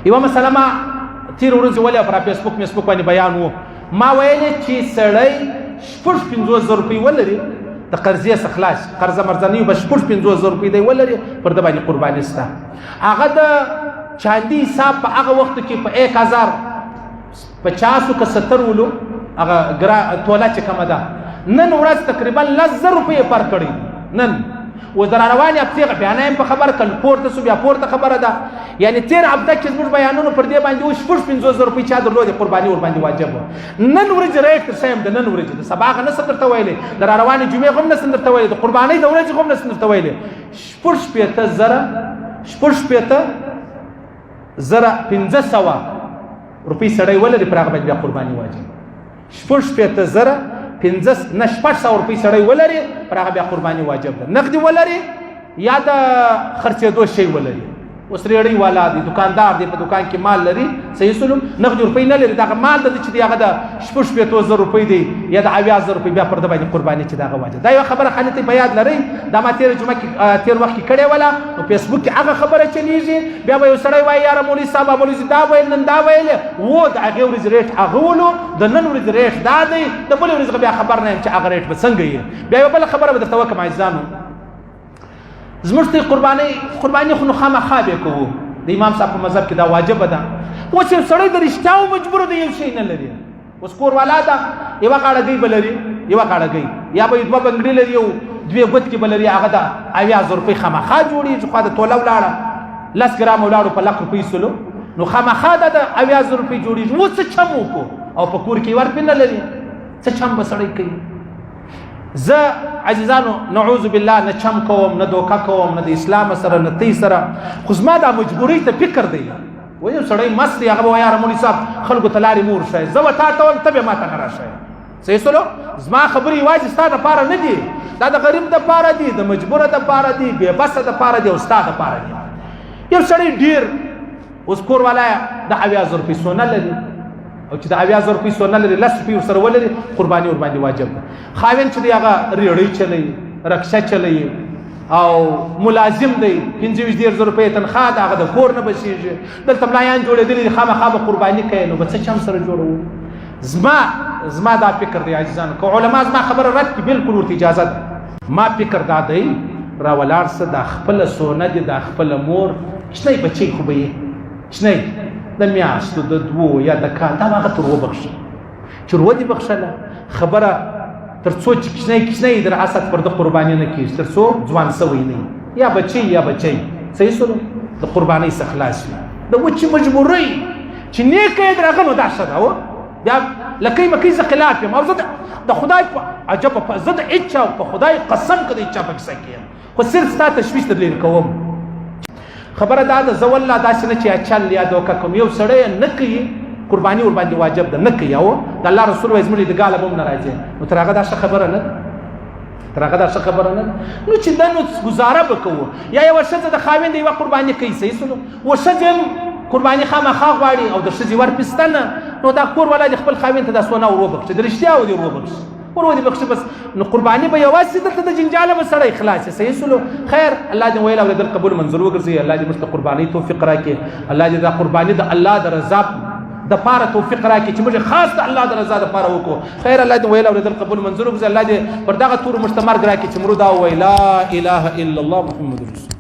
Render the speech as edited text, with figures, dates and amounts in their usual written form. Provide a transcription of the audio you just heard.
یوه مسله ما تېرې ورځې ولې پر فیسبوک باندې بیان و ما ویلې چې سړی 50,000 روپۍ ولري د قرضې څخه خلاص قرضه مرزنۍ به 50,000 روپۍ دی ولري پر ده باندې قرباني شته هغه د چاندي حساب په هغه وخت کې په 1050 که 70 ولو هغه توله چې کومه ده نن ورځ تقریبا 10,000 روپۍ پر کړي نن و در روانې هفتې بیا نه یم په خبر کله پورته سو بیا پورته خبره ده یعنی تېر هفته کې زموږ بیانونو پر دې باندې و 50,000 روپۍ چا درلودې قرباني ورباندې واجب نن ورځې ریټ تر شی یم د نن ورځې د سبا هغه نسم درته ویلی د را روانې جمعې هم نسم درته ویلی د قربانۍ د ورځې هم نسم درته ویلی 500,000 روپۍ سړی ولري پر هغه باندې بیا قرباني واجب 600,000 روپۍ سړی ولري پر هغه بیا قرباني واجب ده نقدي ولري یا د خرڅېدو شی ولري اوس ریړۍ والا دی دکاندار دی په دکان کې مال لري صحیح سلوم نقدي روپۍ نه لري دغه مال د چې هغه د 600,000 روپۍ دی یا د 80,000 روپۍ بیا پر د باندې قرباني چې دغه واجب دا یو خبره خالتي په یاد لري دا ما تېر جمعه کې تېر وخت کې کړې ولا نو فیسبوک کې هغه خبره چلیږي بیا به یو سړی وایي یاره مولوي صاحب مولوي دا ویل نن دا ویل و د هغې ورځې ریټ هغه ولو د نن ورځې ریټ دا دی د بلې ورځې بیا خبر نه یم چې هغه ریټ به څنګه یي بیا یوه بله خبره به درته وکړم عزیزانو زموږ ته قرباني خو نو خامخا بیا کوو د امام صاحب په مذهب کې دا واجبه ده اوس یو سړی د رښتیاو مجبوره دی یو شی نه لري اوس کور والا ده یوه غاړګۍ به لري یوه غاړګۍ یا به دوه بنګړي لري یو دوې ګوتکې به لري هغه د 80,000 روپۍ خامخا جوړېږي خوا د توله ولاړه 10 ګرامه ولاړو په 100 روپۍ سلو نو خامخا ده د 80,000 روپۍ جوړېږي اوس څه چم وکړو او په کور کې ورپې نه لري څه چم به سړی کوي زه عزیزانو نعوذ بالله نه چم کوم نه دوکه کوم نه د اسلام سره نه تی سره خو زما دا مجبورۍ ته فکر دی و یو سړی مست دی هغه به وایي یاره مولوي صاحب خلکو ته لارې مور شئ زه به تا ته وایم ته بیا ما ته نه راشئ صحیح سلو زما خبرې یوازې ستا دپاره نه دي دا د غریب دپاره دي د مجبوره دپاره دي بې بسه دپاره دي او ستا دپاره دي یو سړی ډېر اوس کور والا د 80,000 روپۍ سونه لري او چې د 80,000 روپۍ سونه لري 10 روپۍ ورسره ولري قرباني ورباندې واجب ده خاوند چې دی هغه ریړۍ چلوي رکشه چلوي او ملازم دی 25,000 روپۍ تنخواه ده هغه د کور نه بچېږي دلته ملایان جوړېدلي دي خامخا به قرباني کوي نو به څه چم سره جوړوو زما دا فکر دی عزیزانو که علما زما خبره رد کړي بالکل ورته اجازه ده ما فکر دا دی راولاړ څه دا خپله سونه دي دا خپله مور کوچنی بچی خو به یې کوچنی د میاشتو د 2 یا د کال دا هغه تر وبخښه چې ور ودې بخښله خبره تر څو چې کوچنی در حسد پر د قرباني نه کېږي تر څو ځوان سوی نه یا بچی صحیح سلو د قربانۍ څخه خلاص وي د وچې مجبورۍ چې نیکه یې درغه نو دا ښه ده و بیا لکۍ مکۍ زه خلاف یم او زه د خدای په عجب زه د هېچا په خدای قسم که د هېچا په کیسه کې یم خو صرف ستا تشویش در لرې کوم خبره دا ده زه والله داسې نه چې یا چل یا دوکه کوم یو سړی نه کوي قرباني ورباندې واجب ده نه کوي او د الله رسول وایي زموږ عیدګاه به هم نه راځي نو تر هغه دا ښه خبره نه ده نو چې دا نو ګزاره به کوو یا یوه ښځه د خاوند یوه قرباني کوي صحیح سلو و ښځې هم قرباني خامخا غواړي او د ښځې ورپسته نه نو دا کور والا د خپل خاوند ته دا سونه ور وبخښي د رښتیا دې ور وبخښي ور ودې بخښي بس نو قرباني به یوازې دلته د جنجاله به سړی خلاص صحیح سلو خیر الله دې ویل اولادل قبول منظور وګرځي الله دې موږ ته قرباني توفیق راکړي الله دې دا قرباني د الله د رضا د پاره توفیق راکړي چې موږ خاص د الله د رضا د پاره وکړو خیر الله دې ویل اولادل قبول منظور وګرځي الله دې پر دغه تور مشتمر راکړي چې مرو دا ویلا اله الا الله محمد رسول